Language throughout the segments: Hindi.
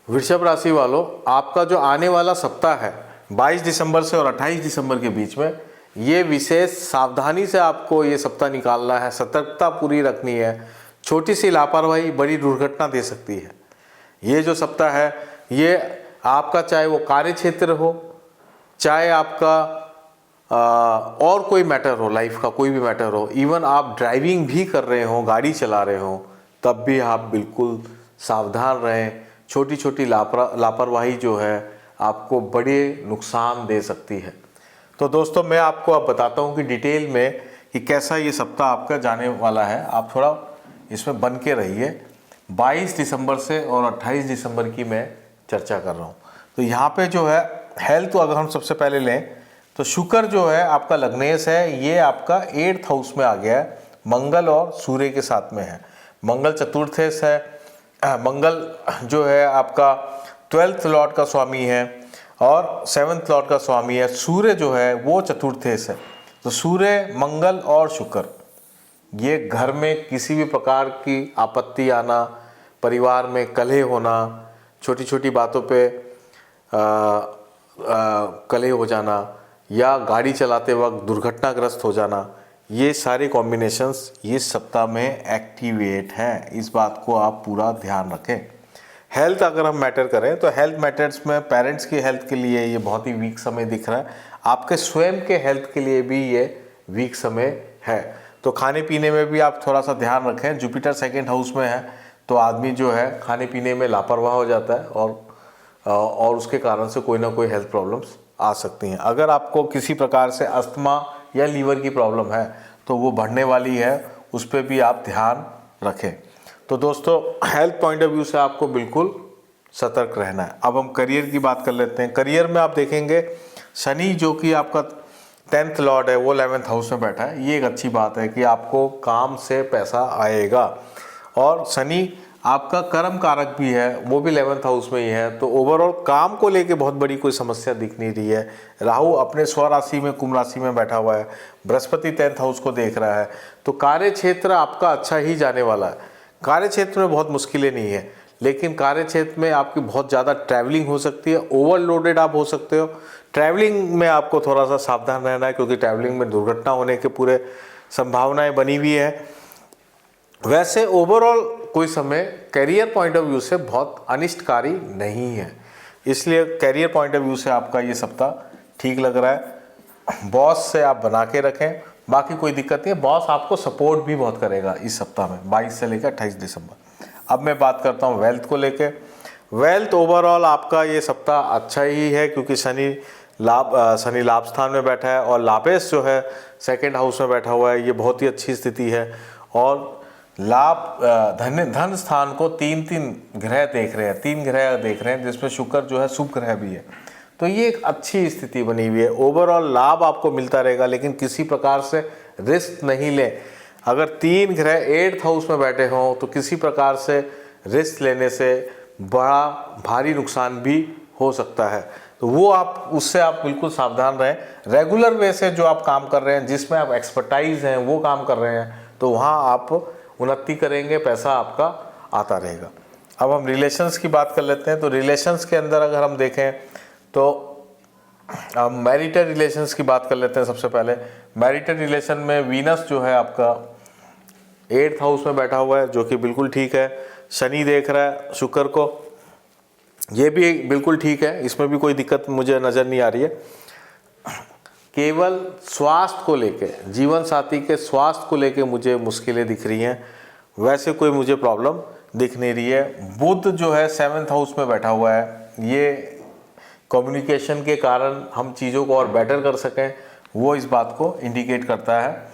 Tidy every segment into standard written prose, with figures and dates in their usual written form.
वृषभ राशि वालों, आपका जो आने वाला सप्ताह है 22 दिसंबर से और 28 दिसंबर के बीच में, ये विशेष सावधानी से आपको ये सप्ताह निकालना है, सतर्कता पूरी रखनी है। छोटी सी लापरवाही बड़ी दुर्घटना दे सकती है। ये जो सप्ताह है ये आपका, चाहे वो कार्य क्षेत्र हो, चाहे आपका और कोई मैटर हो, लाइफ का कोई भी मैटर हो, इवन आप ड्राइविंग भी कर रहे हो, गाड़ी चला रहे हो, तब भी आप बिल्कुल सावधान रहें। छोटी छोटी लापरवाही जो है आपको बड़े नुकसान दे सकती है। तो दोस्तों, मैं आपको अब बताता हूँ कि डिटेल में कि कैसा ये सप्ताह आपका जाने वाला है। आप थोड़ा इसमें बन के रहिए। 22 दिसंबर से और 28 दिसंबर की मैं चर्चा कर रहा हूँ। तो यहाँ पे जो है हेल्थ, तो अगर हम सबसे पहले लें तो शुक्र जो है आपका लग्नेश है, ये आपका 8th हाउस में आ गया है, मंगल और सूर्य के साथ में है। मंगल चतुर्थेश है। मंगल जो है आपका 12th लॉर्ड का स्वामी है और 7th लॉर्ड का स्वामी है। सूर्य जो है वो चतुर्थेश है। तो सूर्य, मंगल और शुक्र, ये घर में किसी भी प्रकार की आपत्ति आना, परिवार में कलह होना, छोटी छोटी बातों पे कलह हो जाना या गाड़ी चलाते वक्त दुर्घटनाग्रस्त हो जाना, ये सारे कॉम्बिनेशंस इस सप्ताह में एक्टिवेट हैं। इस बात को आप पूरा ध्यान रखें। हेल्थ अगर हम मैटर करें तो हेल्थ मैटर्स में पेरेंट्स की हेल्थ के लिए ये बहुत ही वीक समय दिख रहा है। आपके स्वयं के हेल्थ के लिए भी ये वीक समय है। तो खाने पीने में भी आप थोड़ा सा ध्यान रखें। जुपिटर 2nd हाउस में है तो आदमी जो है खाने पीने में लापरवाह हो जाता है और उसके कारण से कोई ना कोई हेल्थ प्रॉब्लम्स आ सकती हैं। अगर आपको किसी प्रकार से अस्थमा या लीवर की प्रॉब्लम है तो वो बढ़ने वाली है, उस पर भी आप ध्यान रखें। तो दोस्तों, हेल्थ पॉइंट ऑफ व्यू से आपको बिल्कुल सतर्क रहना है। अब हम करियर की बात कर लेते हैं। करियर में आप देखेंगे शनि जो कि आपका 10th लॉर्ड है वो 11th हाउस में बैठा है। ये एक अच्छी बात है कि आपको काम से पैसा आएगा। और शनि आपका कर्म कारक भी है, वो भी 11th हाउस में ही है। तो ओवरऑल काम को लेके बहुत बड़ी कोई समस्या दिख नहीं रही है। राहु अपने स्वराशि में, कुंभ राशि में बैठा हुआ है। बृहस्पति 10th हाउस को देख रहा है। तो कार्य क्षेत्र आपका अच्छा ही जाने वाला है। कार्य क्षेत्र में बहुत मुश्किलें नहीं है, लेकिन कार्य क्षेत्र में आपकी बहुत ज़्यादा ट्रैवलिंग हो सकती है, ओवरलोडेड आप हो सकते हो। ट्रैवलिंग में आपको थोड़ा सा सावधान रहना है, क्योंकि ट्रैवलिंग में दुर्घटना होने के पूरे संभावनाएं बनी हुई है। वैसे ओवरऑल कोई समय करियर पॉइंट ऑफ व्यू से बहुत अनिष्टकारी नहीं है, इसलिए करियर पॉइंट ऑफ व्यू से आपका ये सप्ताह ठीक लग रहा है। बॉस से आप बना के रखें, बाकी कोई दिक्कत नहीं है। बॉस आपको सपोर्ट भी बहुत करेगा इस सप्ताह में, 22 से लेकर 28 दिसंबर। अब मैं बात करता हूँ वेल्थ को लेके। वेल्थ ओवरऑल आपका ये सप्ताह अच्छा ही है, क्योंकि शनि लाभ स्थान में बैठा है और लाभेश जो है 2nd हाउस में बैठा हुआ है। ये बहुत ही अच्छी स्थिति है। और लाभ धन स्थान को 3 ग्रह देख रहे हैं, 3 ग्रह देख रहे हैं, जिसमें शुक्र जो है शुभ ग्रह भी है। तो ये एक अच्छी स्थिति बनी हुई है। ओवरऑल लाभ आपको मिलता रहेगा, लेकिन किसी प्रकार से रिस्क नहीं लें। अगर 3 ग्रह 8th हाउस में बैठे हों तो किसी प्रकार से रिस्क लेने से बड़ा भारी नुकसान भी हो सकता है। तो वो उससे आप बिल्कुल सावधान रहें। रेगुलर वे से जो आप काम कर रहे हैं, जिसमें आप एक्सपर्टाइज हैं, वो काम कर रहे हैं, तो वहाँ आप उन्नति करेंगे, पैसा आपका आता रहेगा। अब हम रिलेशंस की बात कर लेते हैं। तो रिलेशंस के अंदर अगर हम देखें तो अब मैरिटल रिलेशंस की बात कर लेते हैं। सबसे पहले मैरिटल रिलेशन में वीनस जो है आपका 8th हाउस में बैठा हुआ है, जो कि बिल्कुल ठीक है। शनि देख रहा है शुक्र को, ये भी बिल्कुल ठीक है, इसमें भी कोई दिक्कत मुझे नज़र नहीं आ रही है। केवल स्वास्थ्य को लेके, जीवन साथी के स्वास्थ्य को लेके मुझे मुश्किलें दिख रही हैं। वैसे कोई मुझे प्रॉब्लम दिख नहीं रही है। बुध जो है 7th हाउस में बैठा हुआ है, ये कम्युनिकेशन के कारण हम चीज़ों को और बेटर कर सकें, वो इस बात को इंडिकेट करता है।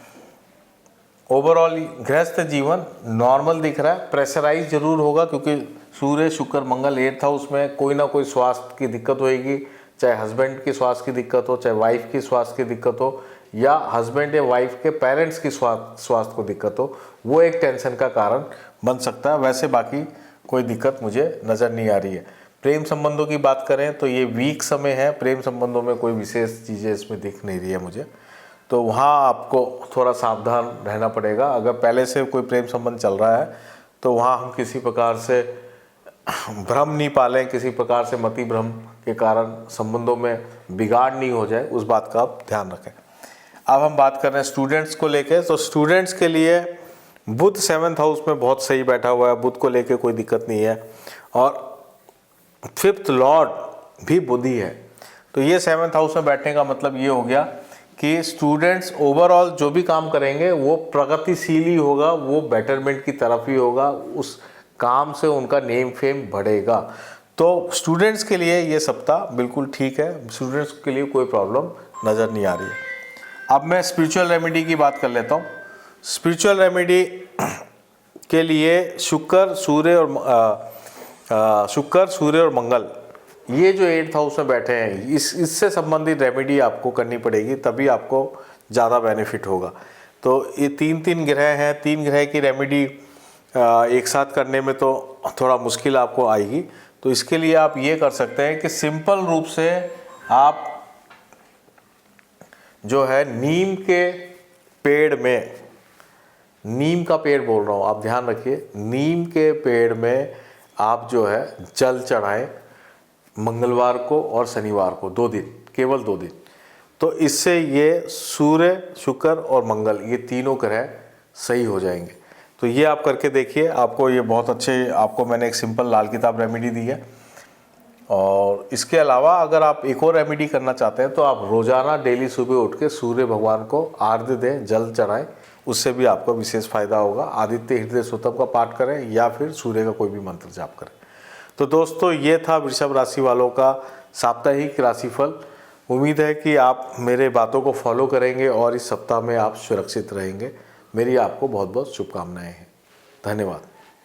ओवरऑल गृहस्थ जीवन नॉर्मल दिख रहा है। प्रेशराइज जरूर होगा, क्योंकि सूर्य शुक्र मंगल 8th हाउस में, कोई ना कोई स्वास्थ्य की दिक्कत होएगी। चाहे हस्बैंड की स्वास्थ्य की दिक्कत हो, चाहे वाइफ की स्वास्थ्य की दिक्कत हो, या हस्बैंड या वाइफ के पेरेंट्स की स्वास्थ्य को दिक्कत हो, वो एक टेंशन का कारण बन सकता है। वैसे बाकी कोई दिक्कत मुझे नज़र नहीं आ रही है। प्रेम संबंधों की बात करें तो ये वीक समय है। प्रेम संबंधों में कोई विशेष चीज़ें इसमें दिख नहीं रही है मुझे, तो वहाँ आपको थोड़ा सावधान रहना पड़ेगा। अगर पहले से कोई प्रेम संबंध चल रहा है तो वहाँ हम किसी प्रकार से भ्रम नहीं पालें, किसी प्रकार से मति भ्रम के कारण संबंधों में बिगाड़ नहीं हो जाए, उस बात का आप ध्यान रखें। अब हम बात कर रहे हैं स्टूडेंट्स को लेके। तो स्टूडेंट्स के लिए बुध 7th हाउस में बहुत सही बैठा हुआ है, बुध को लेके कोई दिक्कत नहीं है, और 5th लॉर्ड भी बुध ही है। तो ये 7th हाउस में बैठने का मतलब ये हो गया कि स्टूडेंट्स ओवरऑल जो भी काम करेंगे वो प्रगतिशील ही होगा, वो बेटरमेंट की तरफ ही होगा, उस काम से उनका नेम फेम बढ़ेगा। तो स्टूडेंट्स के लिए ये सप्ताह बिल्कुल ठीक है, स्टूडेंट्स के लिए कोई प्रॉब्लम नज़र नहीं आ रही है। अब मैं स्पिरिचुअल रेमेडी की बात कर लेता हूँ। स्पिरिचुअल रेमेडी के लिए शुक्र, सूर्य और मंगल, ये जो 8th हाउस में बैठे हैं, इससे संबंधित रेमेडी आपको करनी पड़ेगी, तभी आपको ज़्यादा बेनिफिट होगा। तो ये तीन ग्रह हैं, 3 ग्रह की रेमेडी एक साथ करने में तो थोड़ा मुश्किल आपको आएगी। तो इसके लिए आप ये कर सकते हैं कि सिंपल रूप से आप जो है नीम के पेड़ में, नीम का पेड़ बोल रहा हूँ, आप ध्यान रखिए, नीम के पेड़ में आप जो है जल चढ़ाएं मंगलवार को और शनिवार को, 2 दिन, केवल 2 दिन। तो इससे ये सूर्य, शुक्र और मंगल, ये तीनों ग्रह सही हो जाएंगे। तो ये आप करके देखिए, आपको ये बहुत अच्छे, आपको मैंने एक सिंपल लाल किताब रेमेडी दी है। और इसके अलावा अगर आप एक और रेमेडी करना चाहते हैं तो आप रोज़ाना डेली सुबह उठ के सूर्य भगवान को आर्घ्य दें, जल चढ़ाएं, उससे भी आपको विशेष फायदा होगा। आदित्य हृदय सूतम का पाठ करें या फिर सूर्य का कोई भी मंत्र जाप करें। तो दोस्तों, ये था वृषभ राशि वालों का साप्ताहिक राशिफल। उम्मीद है कि आप मेरे बातों को फॉलो करेंगे और इस सप्ताह में आप सुरक्षित रहेंगे। मेरी आपको बहुत बहुत शुभकामनाएं हैं। धन्यवाद।